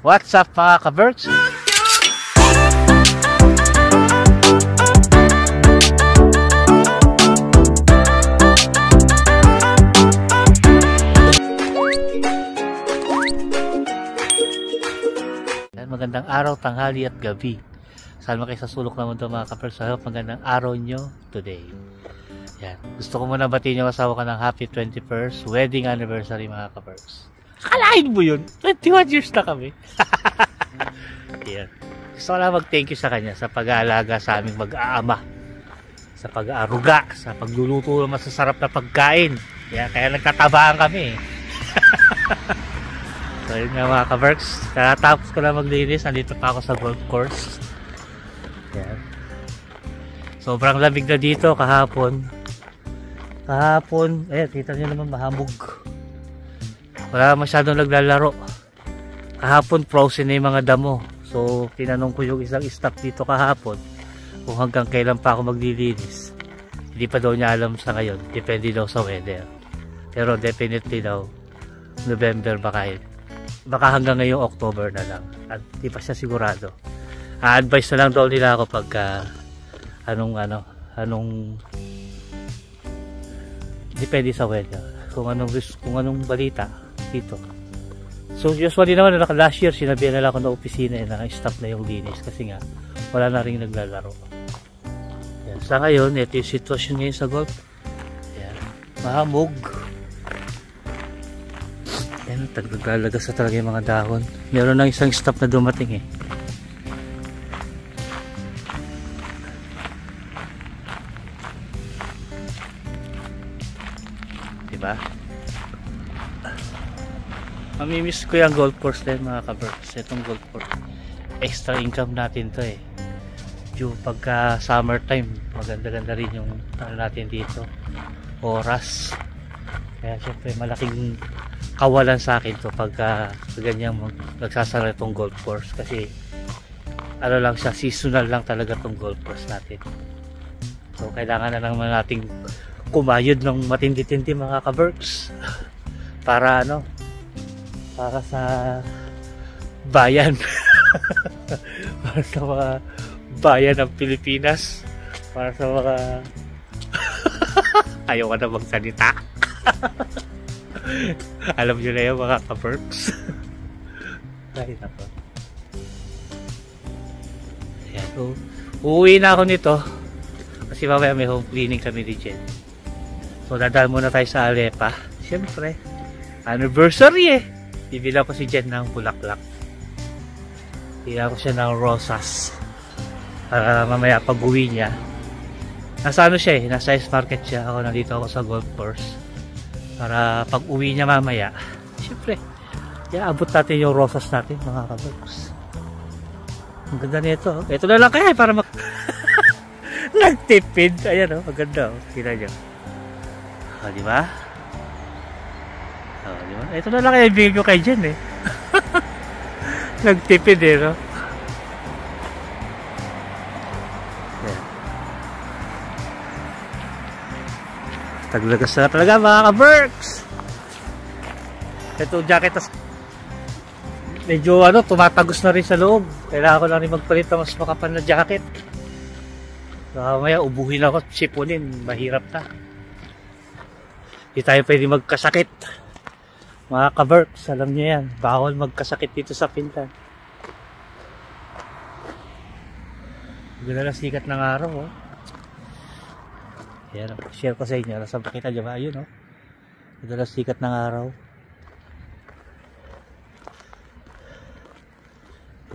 What's up mga ka-Berks? Magandang araw, tanghali at gabi. Saan mo kayo sa sulok naman ito mga ka-Berks? Magandang araw nyo today. Yan. Gusto ko muna batiin yung asawa ka ng happy 21st wedding anniversary mga ka-Berks. Akalain mo yun? 21 years na kami. Yan. Gusto ko lang mag-thank you sa kanya sa pag-aalaga sa aming mag-aama, sa pag-aaruga, sa pagluluto ng masasarap na pagkain. Yan. Kaya nagtatabaan kami. So yun nga mga ka-Berks, katapos ko lang maglinis, nandito pa ako sa golf course. Yan. Sobrang lamig na dito kahapon. Kita nyo naman mahamog. Wala masyadong naglalaro. Kahapon frozen na yung mga damo. So tinanong ko yung isang staff dito kahapon kung hanggang kailan pa ako maglilinis. Hindi pa daw niya alam sa ngayon, depende daw sa weather. Pero definitely daw November baka hanggang ngayong October na lang. At di pa siya sigurado. A-advise na lang daw nila ako pagka anong depende sa weather. Kung anong balita dito. So usually naman last year sinabihan nila ako na opisina na stop na yung linis kasi nga wala na rin naglalaro. Yan. Sa ngayon, ito yung sitwasyon ngayon sa golf. Yan. Mahamog. Yan, naglalagas na talaga yung mga dahon. Meron ng isang stop na dumating eh. Diba? Mamimiss ko yung golf course din mga ka-Berks. Itong golf course. Extra income natin to eh. Yung pagka summertime, maganda-ganda rin yung natin dito. Oras. Kaya syempre malaking kawalan sa akin to pagka ganyan nagsasara itong golf course kasi ano lang siya, seasonal lang talaga itong golf course natin. So kailangan na naman nating kumayod ng matindi-tindi mga ka-Berks para para sa bayan. Para sa mga bayan ng Pilipinas, para sa mga ayaw ka na magsalita. Alam nyo na yung mga ka-Berks. Dahil ako. Ayan. So, uuwi na ako nito kasi mamaya may home cleaning kami ni Jen. So dadaan muna tayo sa Alepa. Siyempre anniversary eh. Bibila ko si Jen ng bulaklak. Bibila ko siya ng rosas para mamaya pag uwi niya. Nasa siya eh, nasa ice market siya. Ako nandito ako sa golf course para pag uwi niya mamaya, syempre iaabot natin yung rosas natin mga ka-Berks. Ang ganda nito. Ito na lang kaya para nagtipid. Ayan o, maganda o. Kina nyo. O, diba? O, diba? Ito na lang kaya ibigay ko kay Jen eh. Nagtipid eh, no? Taglagas na talaga mga ka-Berks. Ito jacket medyo tumatagos na rin sa loob. Kailangan ko na rin magpalit ng mas makapal na jacket. So, mamaya ubuhin ako at sipunin. Mahirap na. Hindi tayo pwede magkasakit. Mga ka-Berks, alam niyo yan. Bawal magkasakit dito sa Pintan. Ganda na sikat ng araw oh. Ayan, share ko sa inyo. Nasa pakita dyan ba? Ayun, oh. Ito na sikat ng araw.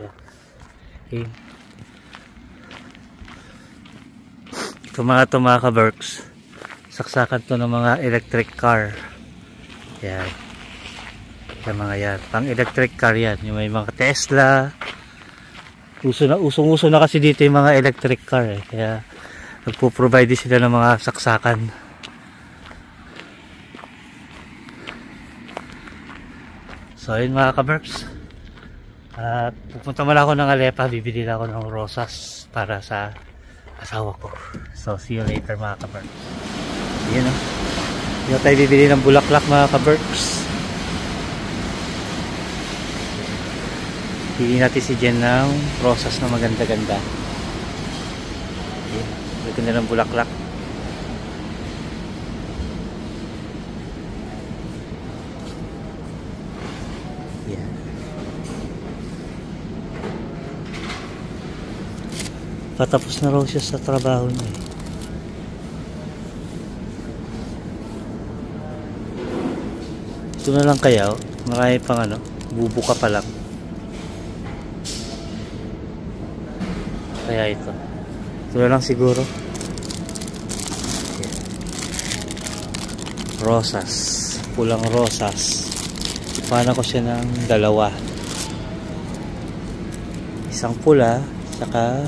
Ayan. Okay. Ito mga ka-Berks. Saksakan to ng mga electric car. Ayan. Ayan mga yan. Pang electric car yan. Yung may mga Tesla. Usong-uso na kasi dito yung mga electric car eh. Kaya nagpo-provide sila ng mga saksakan. So ayun mga ka-Berks, at pupunta muna ako ng Alepa, bibili ako ng rosas para sa asawa ko. So see you later mga ka-Berks. Ayan o, hindi tayo bibili ng bulaklak mga ka-Berks. Pili natin si Jen ng rosas na maganda-ganda. Ayan, maganda ng bulaklak. Ayan. Patapos na raw siya sa trabaho niya eh. Ito na lang kaya, marami pang ano, bubuka pa lang. Kaya ito. Ito na lang siguro. Ayan. Rosas. Pulang rosas. Ipanan ko siya ng dalawa. Isang pula, saka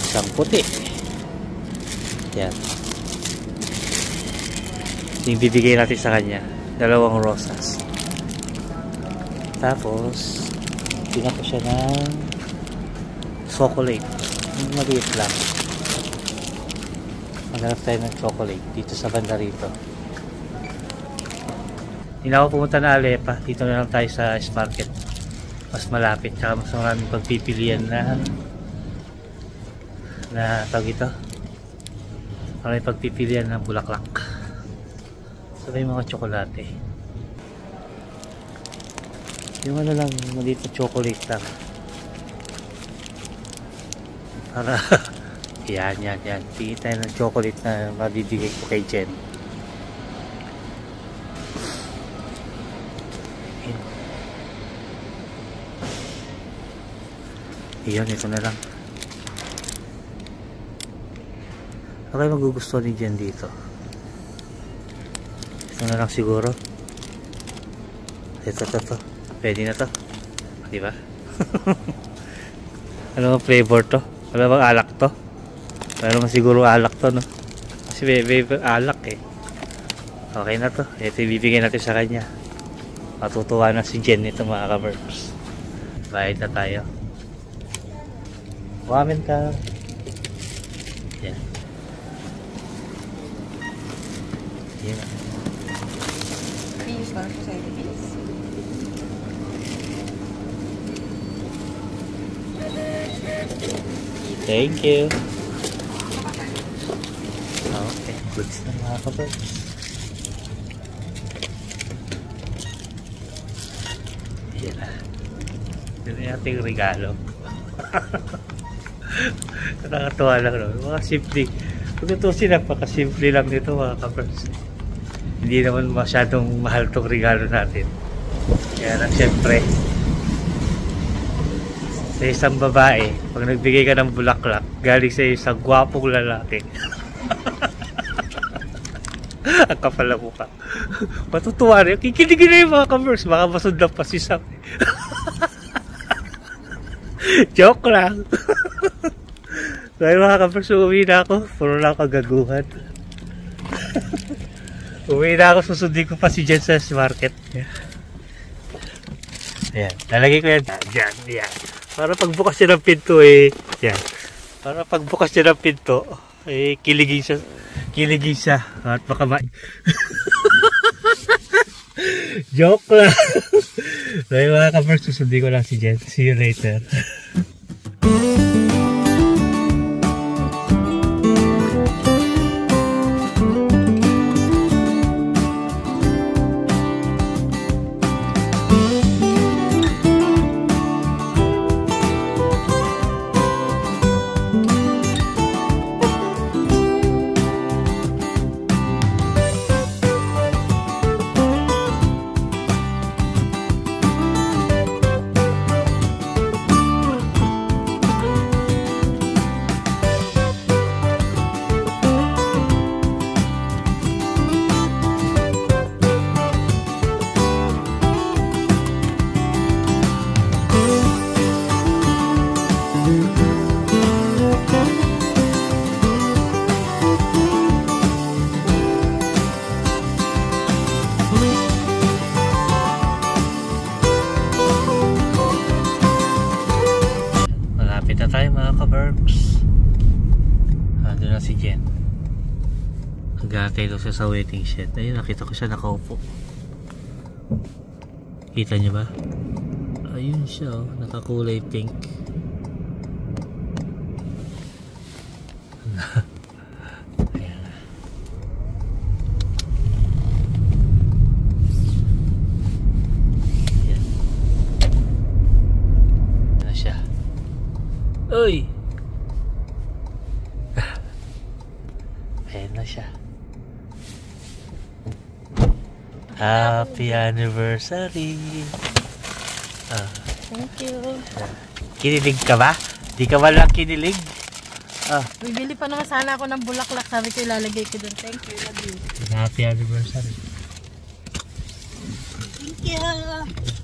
isang puti. Yan. Yung bibigay natin sa kanya. Dalawang rosas. Tapos, pinan ko siya ng chocolate. Maliit lang. Maghanap tayo ng chocolate dito sa banda rito. Hindi na ako pumunta na Alepa. Dito na lang tayo sa S-Market. Mas malapit. Tsaka mas maraming pagpipilian na tawag ito. Maraming pagpipilian ng bulaklak. Sabay mga tsokolate. Yung ano lang, maliit na chocolate lang. Para, yan. Tingin tayo ng chocolate na mabibigay ko kay Jen. Iyon, ito na lang. Okay, magugustuhan ni Jen dito. Ito na lang siguro. Ito. Pwede na to. Diba? Ano bang flavor to? Ano bang alak to? Pero siguro alak to, no? Kasi may alak eh. Okay na to. Ito ibibigay natin sa kanya. Matutuwa na si Jen nito mga ka-verbs. Bayad na tayo. Wamen ka. Yan. Yan. Thank you. Okay, goods na mga kabers. Yan na. Ito na natin regalo. Nakakatuwa lang, no? Mga simple. Kung tutusin, napakasimple lang nito mga kabers. Hindi naman masyadong mahal tong regalo natin. Kaya lang syempre, sa isang babae, pag nagbigay ka ng bulaklak, galing sa isang gwapong lalaki. Ang kapal na mukha. Matutuwa rin. Kikiligin na yung mga kabers. Baka masundan pa si Sam. Joke lang. Dahil mga kabers, uuwi na ako. Puro lang kagaguhan. Uwi na ako, susundin ko pa si Jen sa market. Ayan, lalagay ko yan. Yan. Para pagbukas niya ng pinto yan. Para pagbukas niya ng pinto, kiligin siya. At baka joke lang. Dahil mga kabers, susundin ko lang si Jen. See you later. tayo mga ka-verbs. Doon na si Jen. Nagantay daw siya sa waiting shed. Ayun, nakita ko siya nakaupo. Kita niyo ba? Ayun. Ayun siya, oh, nakakulay pink. Ayan na. Ayan. Ayan na siya. Uy! Ayan na siya. Happy anniversary! Thank you. Kinilig ka ba? Di ka ba lang kinilig? Bibili pa naman sana ako ng bulaklak. Sabi ko ilalagay ko doon. Thank you. Love you. Happy anniversary. Thank you.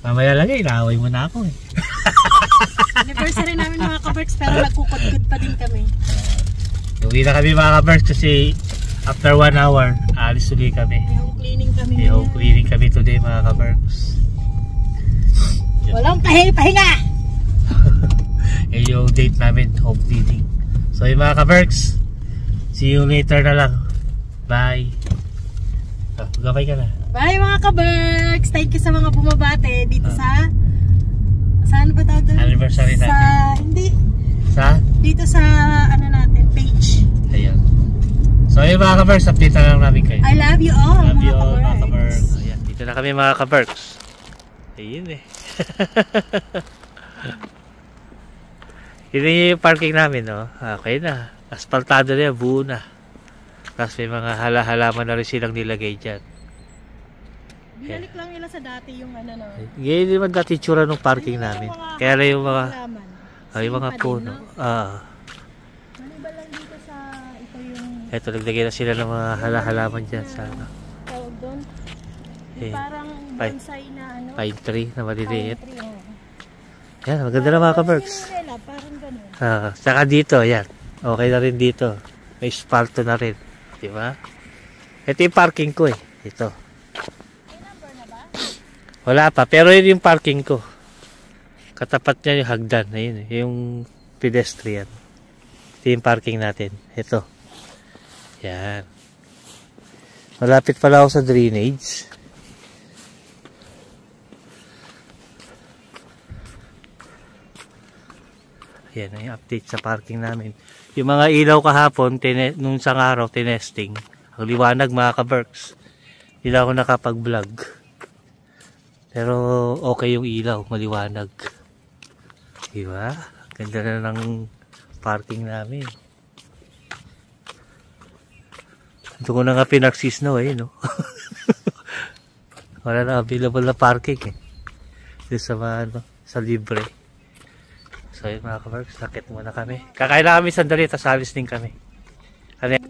Mamaya lang inaaway mo na ako eh. Anniversary namin mga kaberks pero nagkukod-good pa din kami. Uwi na kami mga kaberks kasi after 1 hour, alis ulit kami. May home cleaning kami. May home cleaning kami today mga kaberks. Walang pahinga! Eh yung date namin, home cleaning. So yung mga kaberks, see you later na lang. Bye. Gabay ka na. Bye mga kaberks! Thank you sa mga bumabate dito sa... Saan ba tawag doon? Anniversary natin. Hindi. Sa? Dito sa ano natin, page. Ayan. So yung mga kaberks, update na lang namin kayo. I love you all Love you all mga mga kaberks. Ayan, dito na kami mga kaberks. Ayun eh. Yun yung parking namin, no? Okay na. Asfaltado na yan, buo na. Tapos may mga halaman na rin silang nilagay dyan. Binalik lang nila sa dati yung ano no. Ganyan naman dati tsura ng parking namin. Kaya na yung mga yung mga Same pa puno. din, no? Maliban lang dito sa ito yung Ito, naglagay na sila ng mga halaman dyan sa ano. tawag doon. Eh, Parang bonsai na ano. pine tree na maliliit. Pine tree, oh. Yan, maganda na mga kaberks. Parang ganun. Saka dito, yan. Okay na rin dito. May spalto na rin. Diba? Ito yung parking ko eh. Ito. May number na ba? Wala pa. Pero yun yung parking ko. Katapat niya yung hagdan. Ayun, yung pedestrian. Ito yung parking natin. Ito. Yan. Malapit pala ako sa drainage. Yan ang update sa parking namin. Yung mga ilaw kahapon, nung isang araw, tinesting. Ang liwanag mga kaberks. Hindi ako nakapag-vlog. Pero okay yung ilaw, maliwanag. Diba? Ganda na ng parking namin. Ito ko na nga pinag-sisnow eh, no? Wala na available na parking eh. Dito sa mga, ano, sa libre. So yun mga kaberks, sakit muna kami. Kakain na kami sandali, tapos alis din kami. Ano yan?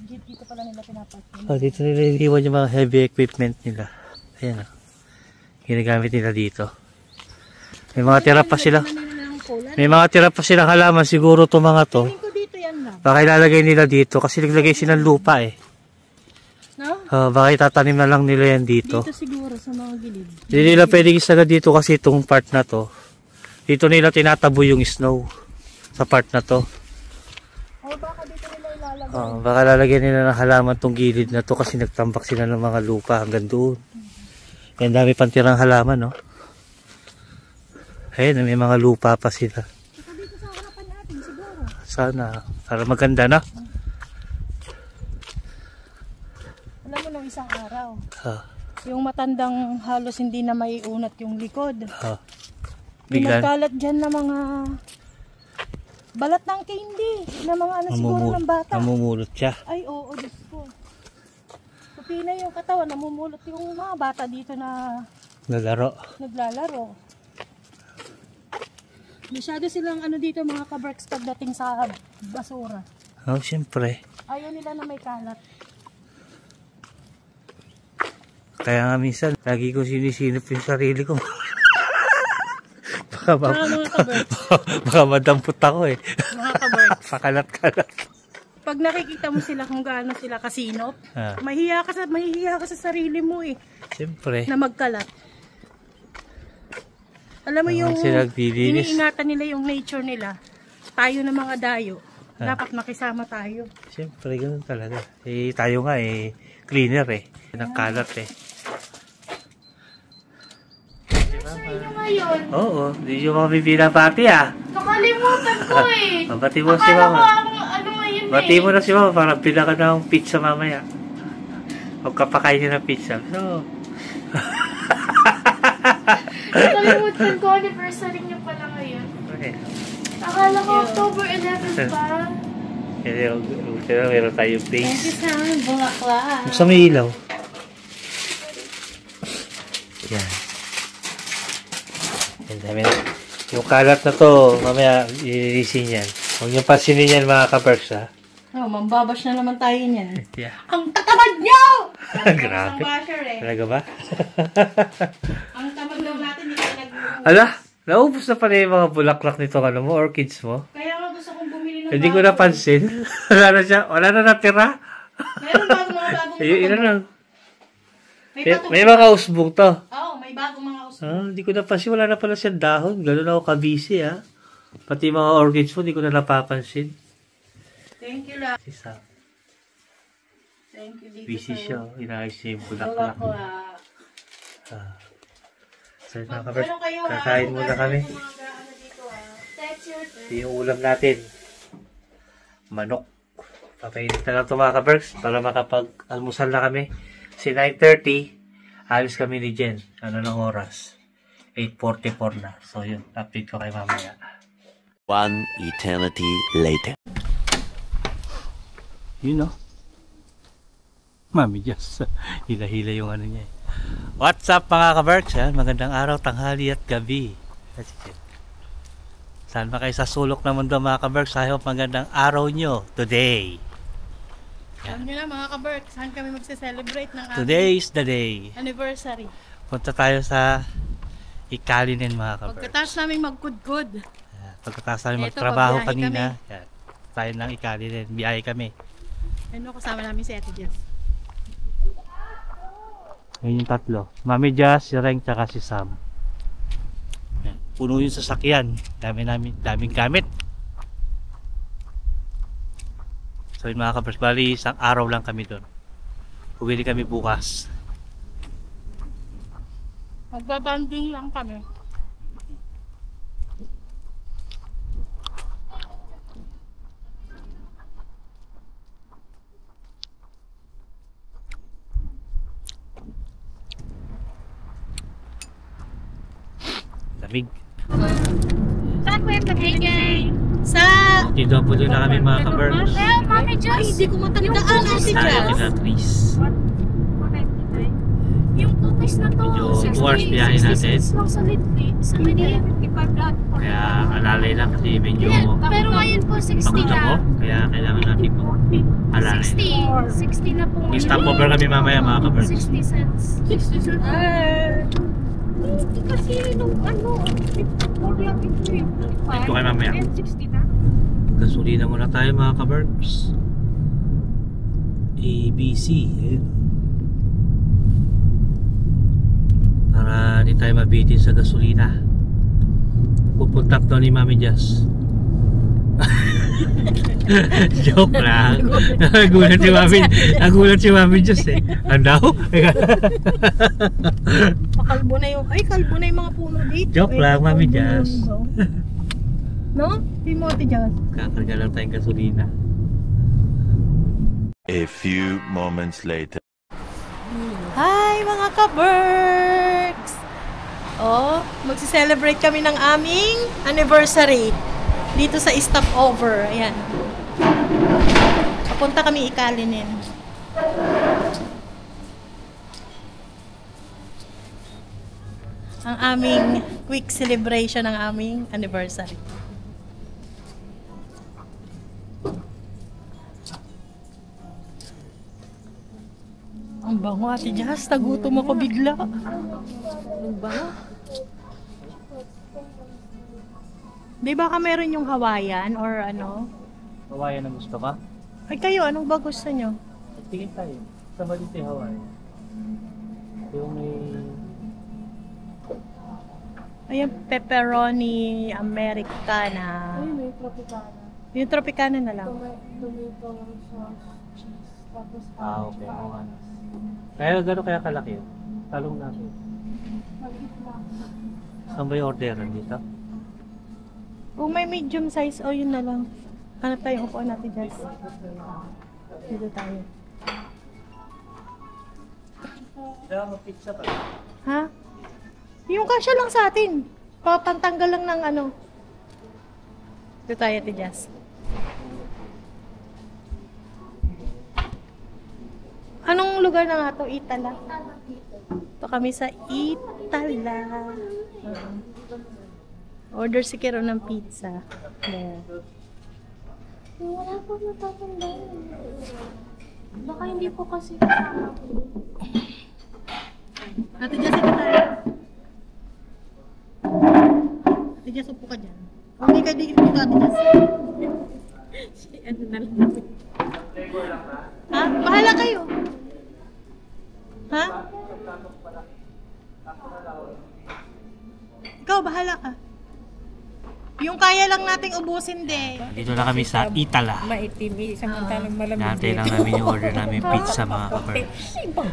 Dito pala nila pinaparking. Oh, dito nila iniwan yung mga heavy equipment nila. Ayan o. Ginagamit nila dito. May mga tira pa sila. May mga tira pa silang halaman siguro to mga to. Dito yan lang. Baka ilalagay nila dito kasi naglagay silang lupa eh. No? Baka itatanim na lang nila yan dito. Dito siguro sa mga gilid. Hindi nila pwedeng isaga dito kasi itong part na to. Dito nila tinatabo yung snow sa part na to. O baka dito nila ilalagay. Baka lalagyan nila ng halaman tong gilid na to kasi nagtambak sila ng mga lupa hanggang doon. Yan dami pang tirang halaman, no? Ayun, may mga lupa pa sila. Ito dito sa harapan natin siguro. Sana, para maganda na. Alam mo nung isang araw, yung matandang halos hindi na maiunat yung likod. Nagkalat dyan na mga balat ng candy na mga ano siguro ng bata. Namumulot siya. Ay oo, Diyos ko. Pupina yung katawan, namumulot yung mga bata dito na naglalaro. Masyado silang ano dito mga kaberks pagdating sa basura. Oh, siyempre. Ayaw nila na may kalat. Kaya nga minsan, lagi ko sinisinip yung sarili ko. Baka madampot ako eh. Mga kaberks. Pakalat-kalat. Pag nakikita mo sila kung gaano sila kasinop, mahihiya ka sa sarili mo eh. Siyempre. Na magkalat. Alam mo yung iniingatan nila yung nature nila. Tayo na mga dayo. Dapat makisama tayo. Siyempre, ganun talaga. Eh, tayo nga eh, cleaner eh. Nagkalat eh. anniversary nyo ngayon. Oo, hindi nyo kami binabati ah. Nakalimutan ko eh. Mabati mo si Akala ko Mama. ano ngayon eh. Bati mo na si Mama para pila ka ng pizza mamaya. Huwag ka pa kainin ng pizza. So, Nakalimutan ko anniversary nyo pala ngayon. okay. Akala ko October 11 pa. Kaya meron tayong Thank you base. sa amin, bulaklak. Gusto may ilaw. Yan. Yan dami na. Yung kalat na to, mamaya irisin yan. Huwag nyo pasinin yan mga ka-Berks ha. Oh, mambabash na naman tayo niyan. Yeah. Ang tatamad nyo! Grabe. Ang basher eh. Talaga ba? Ang tamad daw natin, hindi ka nag-uwi. Ala, naubos na pala yung mga bulaklak nito ano mo, orchids mo. Kaya nga gusto kong bumili ng Hindi ko napansin. Wala na siya, wala na natira. Meron bago mga bagong Ayun, ina lang. May May mga usbong to. Oo, may bagong mga usbong. Ah, hindi ko napansin, wala na pala siyang dahon. Ganun ako kabisi ha. Pati mga orchids mo, hindi ko na napapansin. Thank you, love. Si Sam, Thank you, dito busy sa'yo. siya. Inaayos niya yung bulaklak. Bulaklak. Ah. So, mga Ano kabers, kayo, kakain muna kami. That's your turn. Ito yung ulam natin. Manok. Papainit na lang ito mga kabers para makapag-almusal na kami. Si 9:30, alis kami ni Jen. Ano ng oras? 8:44 na. So yun, update ko kay mamaya. One eternity later. You know? Mami, just hila-hila yung ano niya. What's up mga ka-Berks? Magandang araw, tanghali at gabi. That's it. Saan ba kayo sa sulok ng mundo mga ka-Berks? I hope magandang araw nyo today. Alam nyo na mga ka-Berk, saan kami magse-celebrate ng Today is the day. anniversary. Punta tayo sa Ikalinen mga ka-Berks. Pagkatapos namin magkudkod. Pagkatapos namin Eto, magtrabaho pabiyahe kanina, yan, tayo ng Ikalinen. Biyahe kami. Ano, kasama namin si Ate Jess. Yun yung tatlo. Mami Jazz, si Reng, tsaka si Sam. Yan. Puno yung sasakyan. Daming gamit. So yun mga kabers, bali isang araw lang kami doon. Uwi kami bukas. Magbabanding lang kami. Lamig. Saan mo yung nagiging? Sa... DW na kami mga kabers. Mami Jess! Ay, hindi ko matandaan Ate Tayo Jess. kina Tris. Yung cookies na to, Medyo 2 hours biyahe natin. lang sa Lidley. Sa Manila, 55 lahat. Kaya alalay lang kasi medyo Pero ngayon po, 60 pagod ako. na. Kaya kailangan natin po alalay. 60. 60 na po. May stopover kami mamaya mga kabers. 60 cents. 60 cents. Hindi kasi nung ano, 54 lang ito yung Ito kayo mamaya. 60 na. Gasolina muna tayo mga kabers. ABC. Ayun. Para di tayo mabitin sa gasolina. Pupuntak daw ni Mami Jazz. Joke lang. Nagulat si Mami Jazz eh. Ano daw? Pakalbo na yung... Ay, kalbo na yung mga puno dito. Joke Ay, lang, Mami kalbo na Jazz. yun daw. No? Di mo Ate Jazz. Kakarga lang tayong gasolina. A few moments later. Hi mga ka-Berks! Oh, magsi-celebrate kami ng aming anniversary dito sa stopover. Ayan. Papunta kami Ikalinin. Ang aming quick celebration ng aming anniversary. Ang bango Ate Jazz, nagutom ako bigla. Ang bango. Di ba ka meron yung Hawaiian or ano? Hawaiian ang gusto ka? Ay kayo, anong ba gusto nyo? Tingin tayo. Sama dito yung Hawaiian. Yung may... Ayan, pepperoni Americana. Ay, may tropicana. Yung Tropicana na lang. Tomato sauce, cheese, tapos okay. Kaya gano'n kaya kalaki yun? Talong natin. maliit lang. Saan ba yung orderan dito? Kung may medium size, yun na lang. Hanap tayo upuan natin, Jess. Dito tayo. Pizza pa. Ha? Yung kasya lang sa atin. Papantanggal lang ng ano. Dito tayo, Ate Jess. Anong lugar na nga to? Itala? Ito kami sa Itala. Order si Kero ng pizza. There. Wala po natatandaan. Baka hindi po kasi kasama po. Ate Jess, ito tayo. Ate Jess, upo ka dyan. Hindi ka dito, Ate Jess. Ano na lang. Ha? Bahala kayo. Ha? Ikaw, bahala ka. Yung kaya lang nating ubusin, de. Dito na kami sa Itala. Maitim, samantalang malamig. Nantay lang namin yung order namin pizza mga kabers.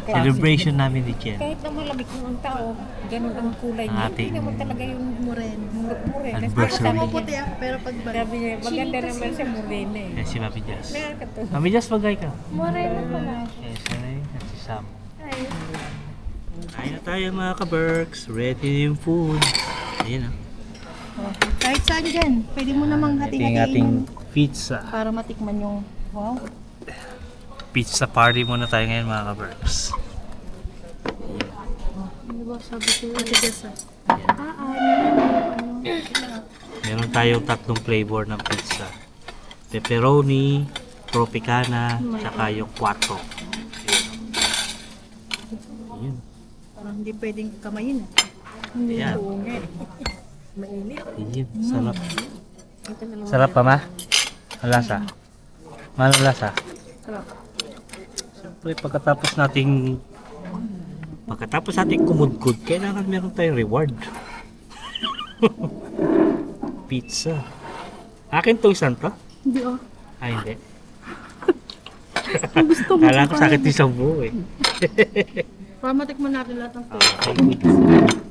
Celebration namin ni Jen. Kahit na malamig ng tao, ganun ang kulay Ang niya. ating Hindi naman talaga yung Muren. mure. anniversary. Maputi ako, pero pag Sabi niya, maganda naman siya morena eh. Yan si Mami Jazz. Nakakatawa. Mami Jazz, bagay ka. Morena pala. Yes, yan at si Sam. Ay, Kain na tayo mga kaberks. Ready na yung food. Ayun kahit saan dyan, pwede mo namang Ito yung ating hati-hatiin pizza. para matikman yung, wow. Pizza party muna tayo ngayon mga kaberks. Ano ba sabi ko? Ate Jess, Meron tayong tatlong flavor ng pizza. Pepperoni, Tropicana, tsaka yung quattro. Ayun. parang hindi pwedeng kamayin. Ayan. oo nga eh. Mainit. Ayun. Sarap. Ito na lang. Sarap pa ma? Ang lasa? Anong lasa? Sarap. Siyempre pagkatapos nating kumudkod, kailangan meron tayong reward. Pizza. Akin to isang to? Hindi Ay hindi. Gusto mo. Kala ko sa akin isang buo eh. Para matikman natin lahat ng food.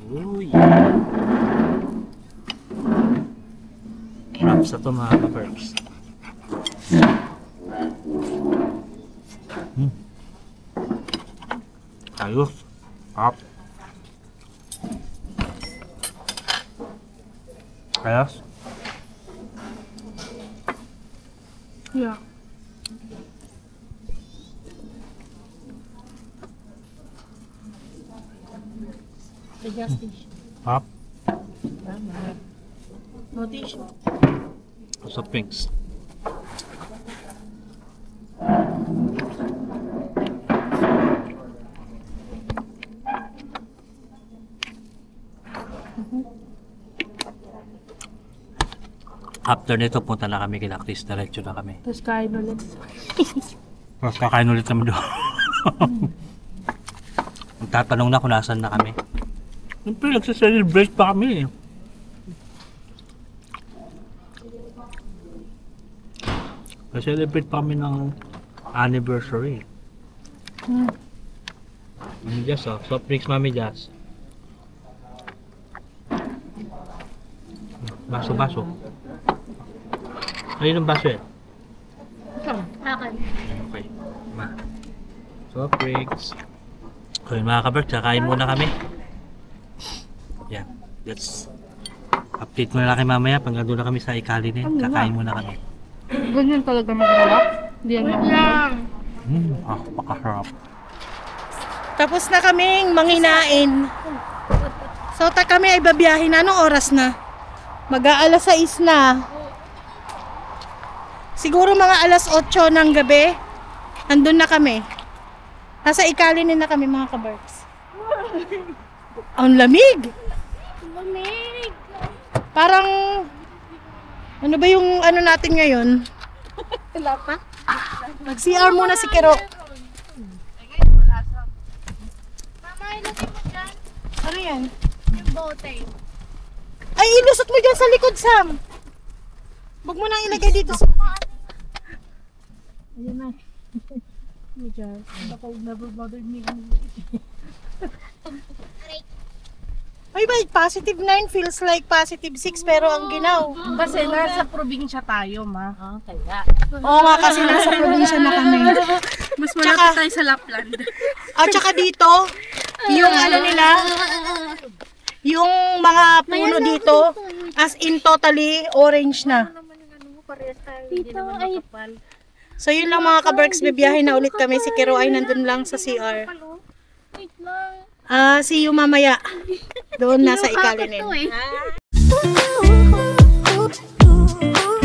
Uy. Props na to mga ka-perks. Ayos. Up. Ayos. Yeah. The justice. Up. No tissue. Sa pinks. After nito, punta na kami kila Chris. Diretso na kami. Tapos kain ulit. Tapos kakain ulit kami doon. Magtatanong na kung nasan na kami. Siyempre, nagsaselebrate pa kami eh. Nag-celebrate pa kami ng anniversary. Mami Jazz, oh. Soft drinks, Mami Jazz. Baso. Ayun ang baso eh. Akin. Okay. Soft drinks. Okay mga kabert, kakain muna kami. Yan. Let's update muna lang kay mamaya. Pag nandun na kami sa Ikalinin, kakain muna kami. Ganyan talaga magharap? Hindi yan Pakasarap. Tapos na kaming manginain. So kami ay babiyahin na. Anong oras na? Mag-aalas 6 na. Siguro mga alas 8 ng gabi. Andun na kami. Nasa Ikalinin na kami mga kabarks. Ang lamig! Lamig! Parang ano ba yung ano natin ngayon? Wala pa? Mag-CR muna si Kero. Mama, ilagay mo dyan. Ano yan? Yung bote. Ay, ilusot mo dyan sa likod, Sam. Huwag mo nang ilagay dito sa... Ayan na. Baka never bother me. Ay ba, positive 9 feels like positive 6 pero ang ginaw. Kasi nasa probinsya tayo, ma. Kaya. Oo nga, kasi nasa probinsya na kami. Mas malapit tayo sa Lapland. At saka dito, yung ano nila, yung mga puno dito, as in totally orange na. Dito ay So yun lang mga ka-Berks, bibiyahe na ulit kami. Si Kiro ay nandun lang sa CR. wait lang. See you mamaya. Doon nasa Ikalinin. Kinuha ko to eh.